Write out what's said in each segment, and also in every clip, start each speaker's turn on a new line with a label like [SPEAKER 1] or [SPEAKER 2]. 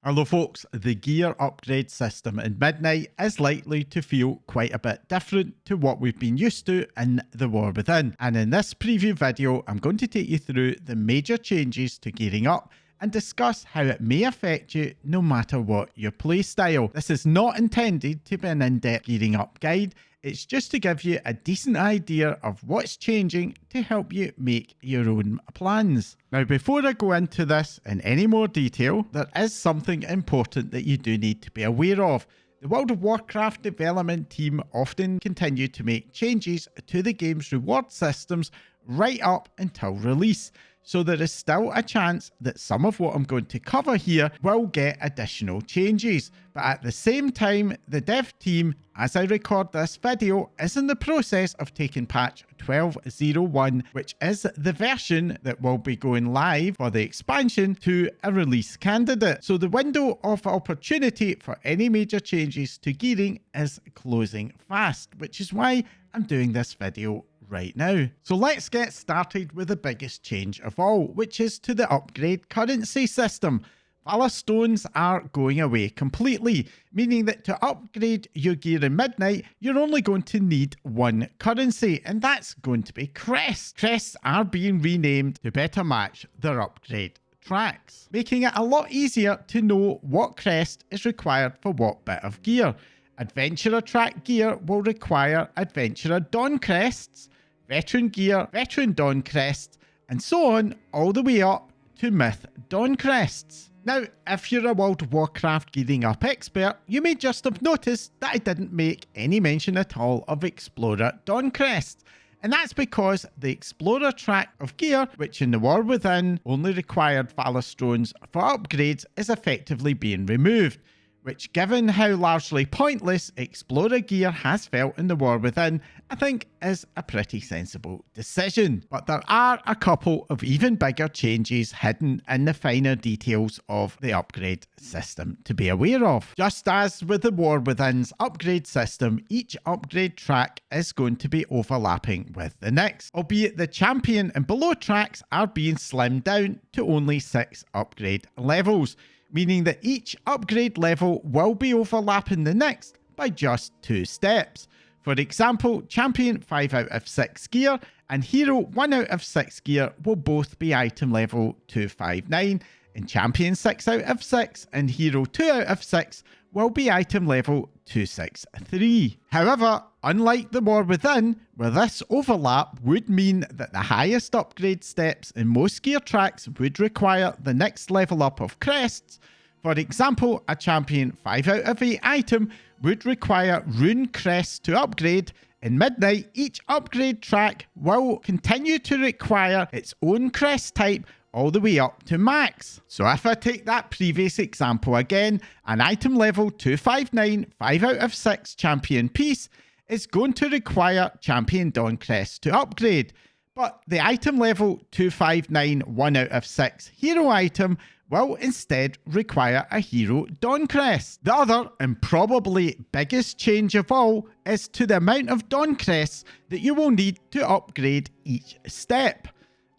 [SPEAKER 1] Hello folks, the gear upgrade system in Midnight is likely to feel quite a bit different to what we've been used to in the War Within. And in this preview video, I'm going to take you through the major changes to gearing up and discuss how it may affect you no matter what your playstyle. This is not intended to be an in-depth gearing up guide. It's just to give you a decent idea of what's changing to help you make your own plans. Now, before I go into this in any more detail, there is something important that you do need to be aware of. The World of Warcraft development team often continue to make changes to the game's reward systems right up until release. So there is still a chance that some of what I'm going to cover here will get additional changes. But at the same time, the dev team, as I record this video, is in the process of taking patch 12.01, which is the version that will be going live for the expansion to a release candidate. So the window of opportunity for any major changes to gearing is closing fast, which is why I'm doing this video right now. So let's get started with the biggest change of all, which is to the upgrade currency system. Valorstones are going away completely, meaning that to upgrade your gear in Midnight, you're only going to need one currency, and that's going to be Crest. Crests are being renamed to better match their upgrade tracks, making it a lot easier to know what crest is required for what bit of gear. Adventurer track gear will require Adventurer Dawn crests, Veteran gear, Veteran Dawn crests, and so on all the way up to Myth Dawn crests. Now, if you're a World of Warcraft gearing up expert, you may just have noticed that I didn't make any mention at all of Explorer Dawn crests. And that's because the Explorer track of gear, which in the War Within only required Valorstones for upgrades, is effectively being removed, which, given how largely pointless Explorer gear has felt in the War Within, I think is a pretty sensible decision. But there are a couple of even bigger changes hidden in the finer details of the upgrade system to be aware of. Just as with the War Within's upgrade system, each upgrade track is going to be overlapping with the next, albeit the champion and below tracks are being slimmed down to only 6 upgrade levels, meaning that each upgrade level will be overlapping the next by just 2 steps. For example, Champion 5 out of 6 gear and Hero 1 out of 6 gear will both be item level 259, and Champion 6 out of 6 and Hero 2 out of 6 will be item level 263. However, unlike the War Within, where this overlap would mean that the highest upgrade steps in most gear tracks would require the next level up of crests. For example, a Champion 5 out of 8 item would require Rune crests to upgrade. In Midnight, each upgrade track will continue to require its own crest type all the way up to max. So if I take that previous example again, an item level 259 5 out of 6 champion piece is going to require Champion Dawn crest to upgrade, but the item level 259 1 out of 6 hero item will instead require a Hero Dawn crest. The other and probably biggest change of all is to the amount of Dawn crests that you will need to upgrade each step.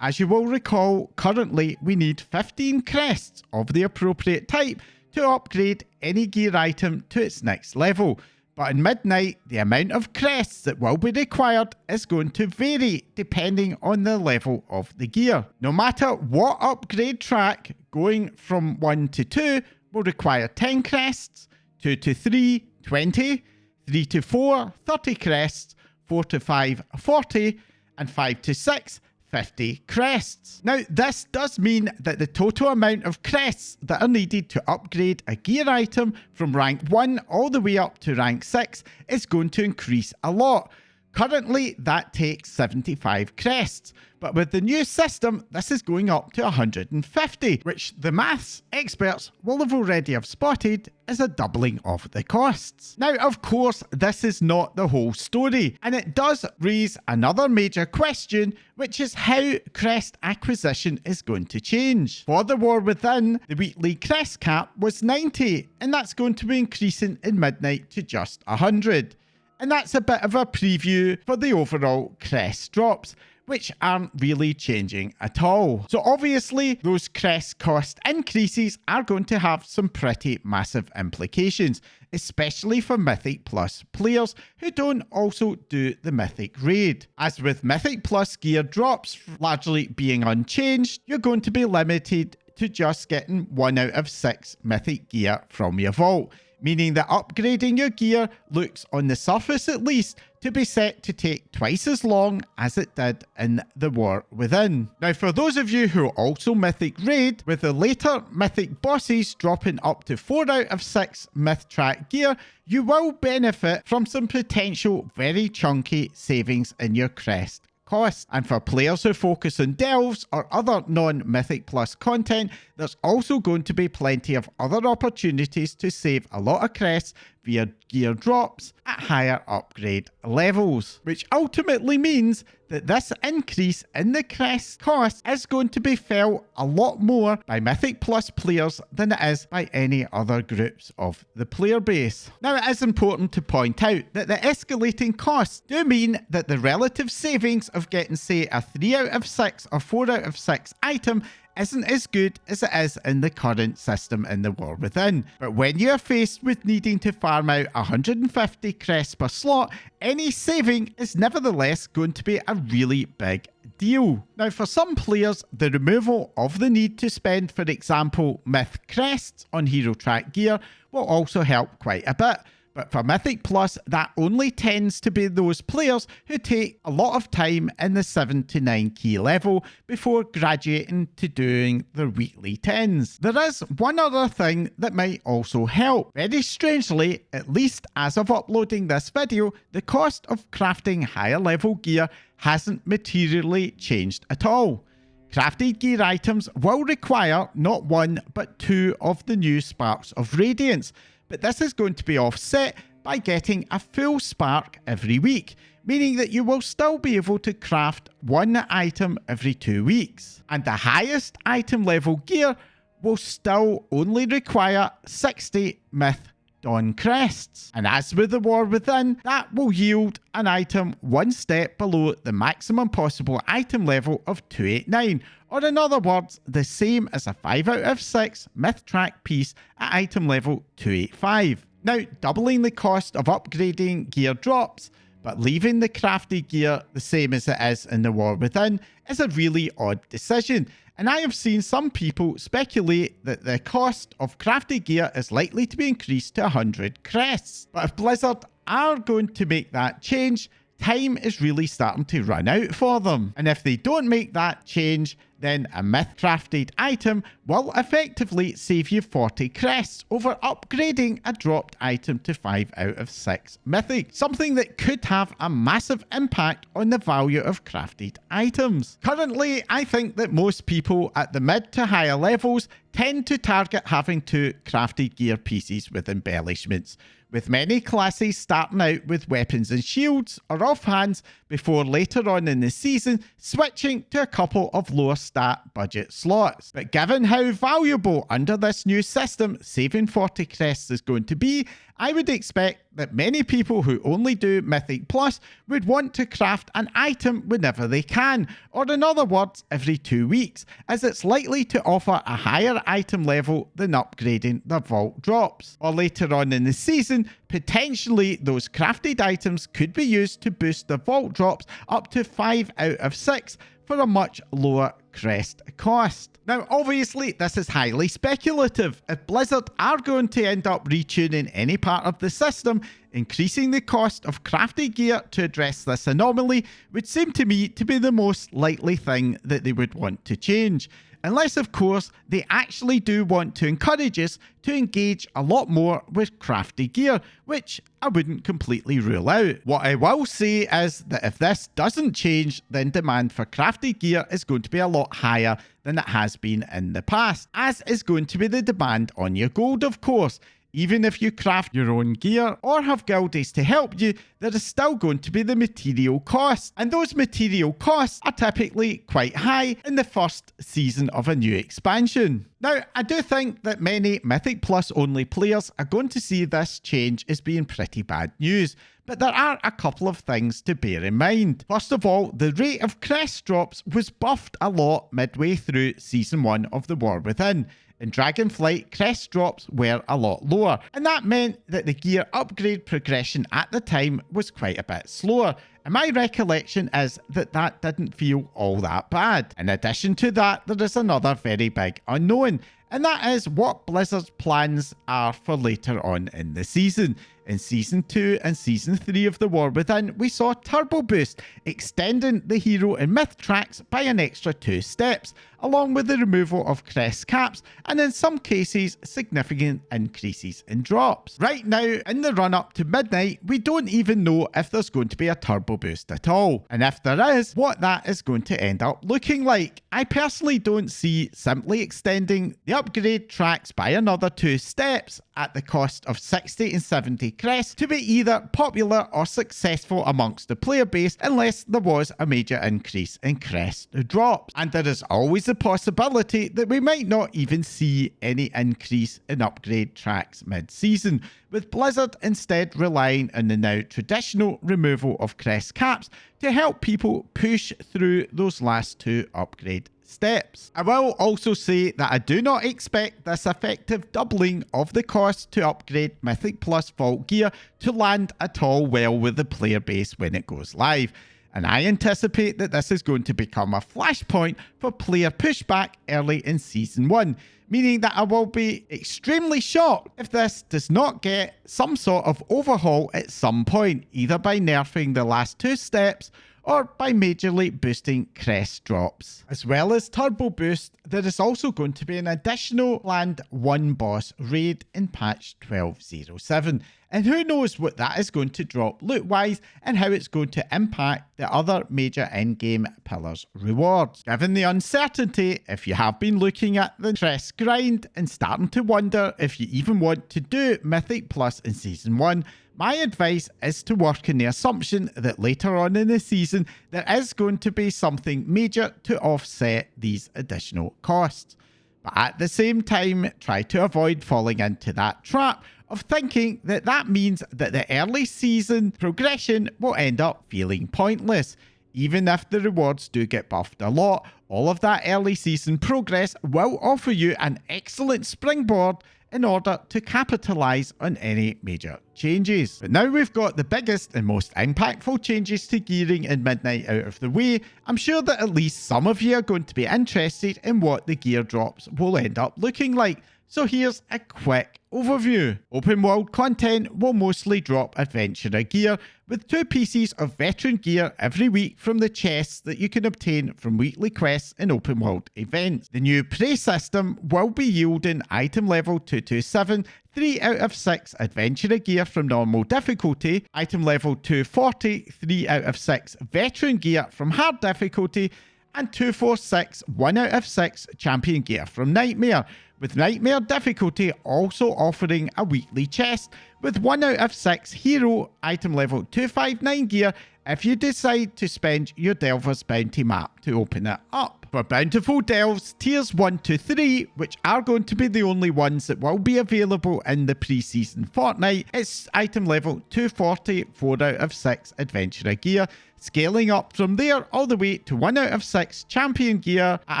[SPEAKER 1] As you will recall, currently we need 15 crests of the appropriate type to upgrade any gear item to its next level. But in Midnight, the amount of crests that will be required is going to vary depending on the level of the gear. No matter what upgrade track, going from 1 to 2 will require 10 crests, 2 to 3, 20, 3 to 4, 30 crests, 4 to 5, 40, and 5 to 6, 50 crests. Now, this does mean that the total amount of crests that are needed to upgrade a gear item from rank 1 all the way up to rank 6 is going to increase a lot. Currently, that takes 75 crests, but with the new system, this is going up to 150, which the maths experts will have already have spotted as a doubling of the costs. Now, of course, this is not the whole story, and it does raise another major question, which is how Crest Acquisition is going to change. For the War Within, the weekly crest cap was 90, and that's going to be increasing in Midnight to just 100. And that's a bit of a preview for the overall crest drops, which aren't really changing at all. So obviously those crest cost increases are going to have some pretty massive implications, especially for Mythic Plus players who don't also do the Mythic raid. As with Mythic Plus gear drops largely being unchanged, you're going to be limited to just getting 1 out of 6 Mythic gear from your vault, meaning that upgrading your gear looks, on the surface at least, to be set to take twice as long as it did in the War Within. Now, for those of you who also Mythic raid, with the later Mythic bosses dropping up to 4 out of 6 Myth Track gear, you will benefit from some potential very chunky savings in your crest cost. And for players who focus on delves or other non-Mythic Plus content, there's also going to be plenty of other opportunities to save a lot of crests via gear drops at higher upgrade levels, which ultimately means that this increase in the crest cost is going to be felt a lot more by Mythic Plus players than it is by any other groups of the player base. Now, it is important to point out that the escalating costs do mean that the relative savings of getting, say, a 3 out of 6 or 4 out of 6 item isn't as good as it is in the current system in the War Within. But when you are faced with needing to farm out 150 crests per slot, any saving is nevertheless going to be a really big deal. Now, for some players, the removal of the need to spend, for example, Myth crests on hero track gear will also help quite a bit. But for Mythic Plus, that only tends to be those players who take a lot of time in the 7 to 9 key level before graduating to doing their weekly 10s. There is one other thing that might also help. Very strangely, at least as of uploading this video, the cost of crafting higher level gear hasn't materially changed at all. Crafted gear items will require not 1 but 2 of the new Sparks of Radiance, but this is going to be offset by getting a full spark every week, meaning that you will still be able to craft 1 item every 2 weeks. And the highest item level gear will still only require 60 Myth Dawn crests. And as with the War Within, that will yield an item 1 step below the maximum possible item level of 289, or in other words, the same as a 5 out of 6 Myth Track piece at item level 285. Now, doubling the cost of upgrading gear drops, but leaving the crafted gear the same as it is in the War Within is a really odd decision. And I have seen some people speculate that the cost of crafted gear is likely to be increased to 100 crests. But if Blizzard are going to make that change, time is really starting to run out for them. And if they don't make that change, then a myth crafted item will effectively save you 40 crests over upgrading a dropped item to 5 out of 6 mythic, something that could have a massive impact on the value of crafted items. Currently, I think that most people at the mid to higher levels tend to target having 2 crafted gear pieces with embellishments, with many classes starting out with weapons and shields or offhands before later on in the season switching to a couple of lower stat budget slots. But given how valuable under this new system saving 40 crests is going to be, I would expect that many people who only do Mythic Plus would want to craft an item whenever they can, or in other words, every 2 weeks, as it's likely to offer a higher item level than upgrading their vault drops. Or later on in the season, potentially those crafted items could be used to boost the vault drops up to 5 out of 6 for a much lower crest cost. Now, obviously, this is highly speculative. If Blizzard are going to end up retuning any part of the system, increasing the cost of crafted gear to address this anomaly would seem to me to be the most likely thing that they would want to change. Unless, of course, they actually do want to encourage us to engage a lot more with crafted gear, which I wouldn't completely rule out. What I will say is that if this doesn't change, then demand for crafted gear is going to be a lot higher than it has been in the past, as is going to be the demand on your gold, of course. Even if you craft your own gear or have guildies to help you, there is still going to be the material cost, and those material costs are typically quite high in the first season of a new expansion. Now, I do think that many Mythic Plus only players are going to see this change as being pretty bad news, but there are a couple of things to bear in mind. First of all, the rate of crest drops was buffed a lot midway through Season 1 of The War Within. In Dragonflight, crest drops were a lot lower, and that meant that the gear upgrade progression at the time was quite a bit slower. And my recollection is that that didn't feel all that bad. In addition to that, there is another very big unknown, and that is what Blizzard's plans are for later on in the season. In Season 2 and Season 3 of The War Within, we saw Turbo Boost, extending the hero and myth tracks by an extra 2 steps, along with the removal of crest caps, and in some cases, significant increases in drops. Right now, in the run-up to Midnight, we don't even know if there's going to be a Turbo Boost at all, and if there is, what that is going to end up looking like. I personally don't see simply extending the upgrade tracks by another 2 steps at the cost of 60 and 70 crests to be either popular or successful amongst the player base unless there was a major increase in crest drops. And there is always the possibility that we might not even see any increase in upgrade tracks mid-season, with Blizzard instead relying on the now traditional removal of crest caps to help people push through those last 2 upgrade steps. I will also say that I do not expect this effective doubling of the cost to upgrade Mythic Plus Vault gear to land at all well with the player base when it goes live. And I anticipate that this is going to become a flashpoint for player pushback early in Season 1, meaning that I will be extremely shocked if this does not get some sort of overhaul at some point, either by nerfing the last 2 steps or by majorly boosting crest drops. As well as Turbo Boost, there is also going to be an additional planned 1 boss raid in patch 12.07. And who knows what that is going to drop loot-wise and how it's going to impact the other major in-game pillars rewards. Given the uncertainty, if you have been looking at the Crest grind and starting to wonder if you even want to do Mythic Plus in Season 1, my advice is to work on the assumption that later on in the season there is going to be something major to offset these additional costs. But at the same time, try to avoid falling into that trap of thinking that that means that the early season progression will end up feeling pointless. Even if the rewards do get buffed a lot, all of that early season progress will offer you an excellent springboard in order to capitalize on any major changes. But now we've got the biggest and most impactful changes to gearing in Midnight out of the way, I'm sure that at least some of you are going to be interested in what the gear drops will end up looking like. So here's a quick overview. Open world content will mostly drop adventurer gear, with 2 pieces of veteran gear every week from the chests that you can obtain from weekly quests and open world events. The new prey system will be yielding item level 227, 3 out of 6 adventurer gear from normal difficulty, item level 240, 3 out of 6 veteran gear from hard difficulty, and 246, 1 out of 6 champion gear from Nightmare, with Nightmare difficulty also offering a weekly chest with 1 out of 6 hero item level 259 gear if you decide to spend your Delver's Bounty map to open it up. For Bountiful Delves, tiers 1 to 3, which are going to be the only ones that will be available in the pre-season fortnight, it's item level 240, 4 out of 6 adventurer gear, scaling up from there all the way to 1 out of 6 champion gear at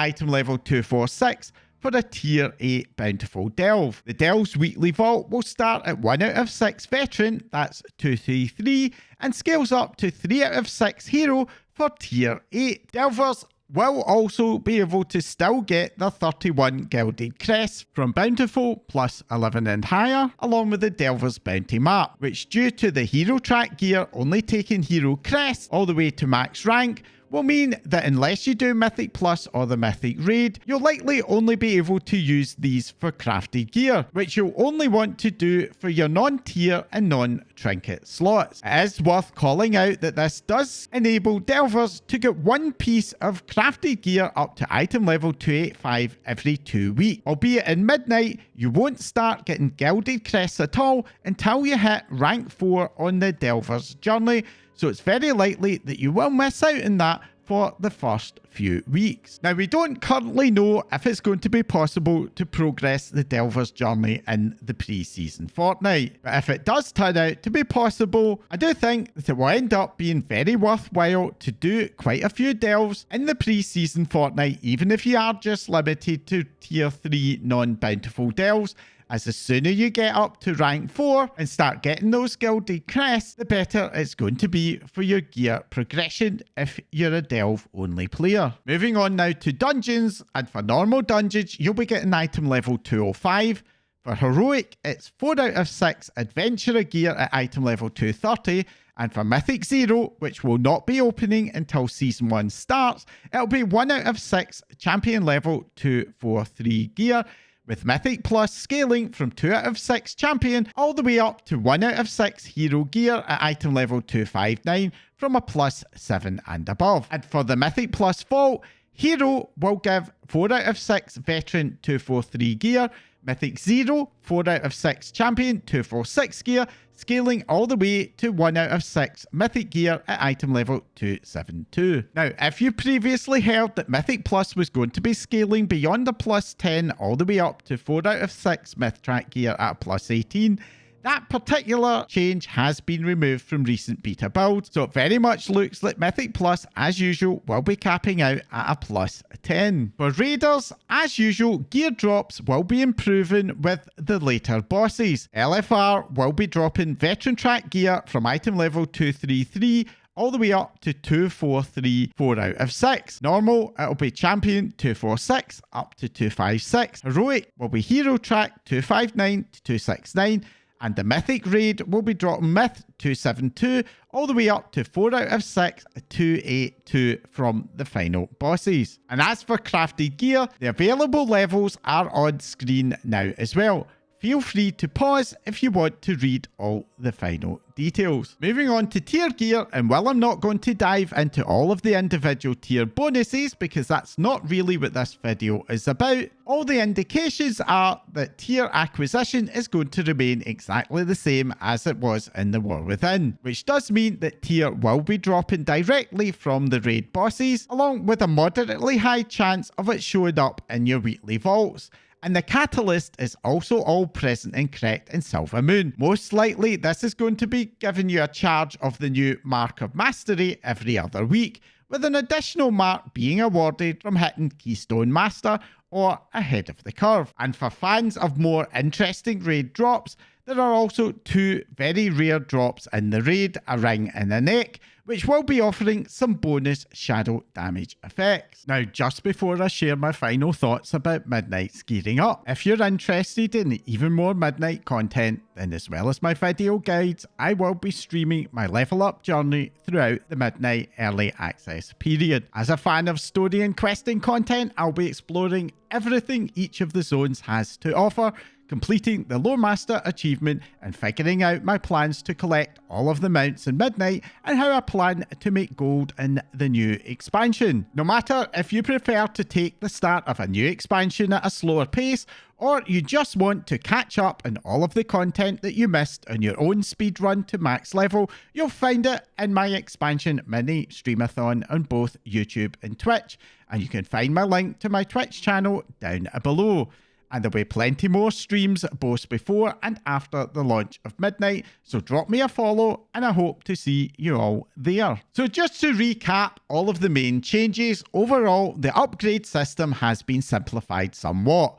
[SPEAKER 1] item level 246, for a tier 8 Bountiful Delve. The Delve's weekly vault will start at 1 out of 6 veteran, that's 233, and scales up to 3 out of 6 hero for tier 8. Delvers will also be able to still get their 31 gilded crests from Bountiful plus 11 and higher, along with the Delver's Bounty map, which due to the hero track gear only taking hero crests all the way to max rank, will mean that unless you do Mythic Plus or the Mythic Raid, you'll likely only be able to use these for crafted gear, which you'll only want to do for your non-tier and non-trinket slots. It is worth calling out that this does enable delvers to get one piece of crafted gear up to item level 285 every 2 weeks. Albeit in Midnight, you won't start getting gilded crests at all until you hit rank 4 on the Delver's Journey, so it's very likely that you will miss out on that for the first few weeks. Now, we don't currently know if it's going to be possible to progress the Delver's Journey in the pre-season fortnight, but if it does turn out to be possible, I do think that it will end up being very worthwhile to do quite a few delves in the pre-season fortnight, even if you are just limited to tier 3 non-bountiful delves, as the sooner you get up to rank 4 and start getting those gilded crests, the better it's going to be for your gear progression if you're a delve only player. Moving on now to dungeons, and for normal dungeons you'll be getting item level 205. For heroic, it's 4 out of 6 adventurer gear at item level 230, and for Mythic 0, which will not be opening until Season 1 starts, it'll be 1 out of 6 champion level 243 gear, with Mythic Plus scaling from 2 out of 6 champion all the way up to 1 out of 6 hero gear at item level 259 from a plus 7 and above. And for the Mythic Plus vault, hero will give 4 out of 6 veteran 243 gear, Mythic 0, 4 out of 6 champion 246 gear, scaling all the way to 1 out of 6 Mythic gear at item level 272. Now, if you previously heard that Mythic Plus was going to be scaling beyond a plus 10 all the way up to 4 out of 6 Mythtrack gear at a plus 18, that particular change has been removed from recent beta builds, so it very much looks like Mythic Plus, as usual, will be capping out at a plus 10. For raiders, as usual, gear drops will be improving with the later bosses. LFR will be dropping veteran track gear from item level 233 all the way up to 243, 4 out of 6. Normal, it'll be champion 246 up to 256. Heroic will be hero track 259 to 269. And the Mythic Raid will be dropping Myth 272 all the way up to 4 out of 6, 282 from the final bosses. And as for crafted gear, the available levels are on screen now as well. Feel free to pause if you want to read all the final details. Moving on to tier gear, and while I'm not going to dive into all of the individual tier bonuses because that's not really what this video is about, all the indications are that tier acquisition is going to remain exactly the same as it was in the War Within, which does mean that tier will be dropping directly from the raid bosses, along with a moderately high chance of it showing up in your weekly vaults. And the catalyst is also all present in Crest and Silver Moon. Most likely, this is going to be giving you a charge of the new Mark of Mastery every other week, with an additional mark being awarded from hitting Keystone Master or ahead of the curve. And for fans of more interesting raid drops, there are also 2 very rare drops in the raid, a ring and a neck, which will be offering some bonus shadow damage effects. Now, just before I share my final thoughts about Midnight's gearing up, if you're interested in even more Midnight content, then as well as my video guides, I will be streaming my level up journey throughout the Midnight early access period. As a fan of story and questing content, I'll be exploring everything each of the zones has to offer, completing the Lore Master achievement and figuring out my plans to collect all of the mounts in Midnight and how I plan to make gold in the new expansion. No matter if you prefer to take the start of a new expansion at a slower pace, or you just want to catch up on all of the content that you missed on your own speed run to max level, you'll find it in my expansion mini streamathon on both YouTube and Twitch, and you can find my link to my Twitch channel down below. And there'll be plenty more streams both before and after the launch of Midnight, so drop me a follow and I hope to see you all there. So just to recap all of the main changes, overall the upgrade system has been simplified somewhat,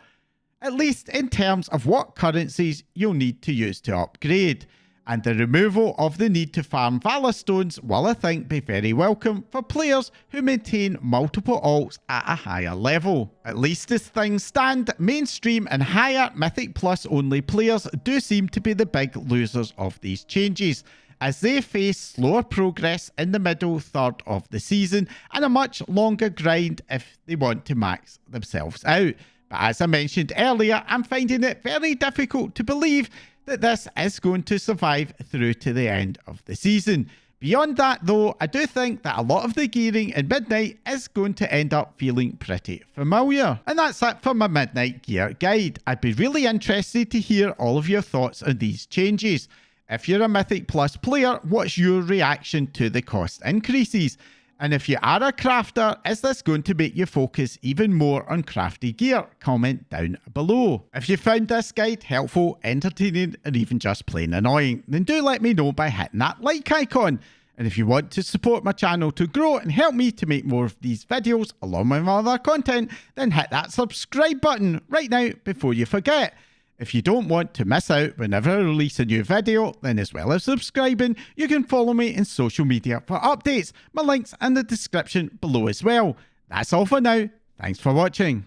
[SPEAKER 1] at least in terms of what currencies you'll need to use to upgrade. And the removal of the need to farm Valorstones will, I think, be very welcome for players who maintain multiple alts at a higher level. At least as things stand, mainstream and higher Mythic Plus only players do seem to be the big losers of these changes, as they face slower progress in the middle third of the season and a much longer grind if they want to max themselves out. But as I mentioned earlier, I'm finding it very difficult to believe that this is going to survive through to the end of the season. Beyond that though, I do think that a lot of the gearing in Midnight is going to end up feeling pretty familiar. And that's it for my Midnight gear guide. I'd be really interested to hear all of your thoughts on these changes. If you're a Mythic Plus player, what's your reaction to the cost increases? And if you are a crafter, is this going to make you focus even more on crafty gear? Comment down below. If you found this guide helpful, entertaining, or even just plain annoying, then do let me know by hitting that like icon. And if you want to support my channel to grow and help me to make more of these videos along with my other content, then hit that subscribe button right now before you forget. If you don't want to miss out whenever I release a new video, then as well as subscribing, you can follow me in social media for updates. My links in the description below as well. That's all for now. Thanks for watching.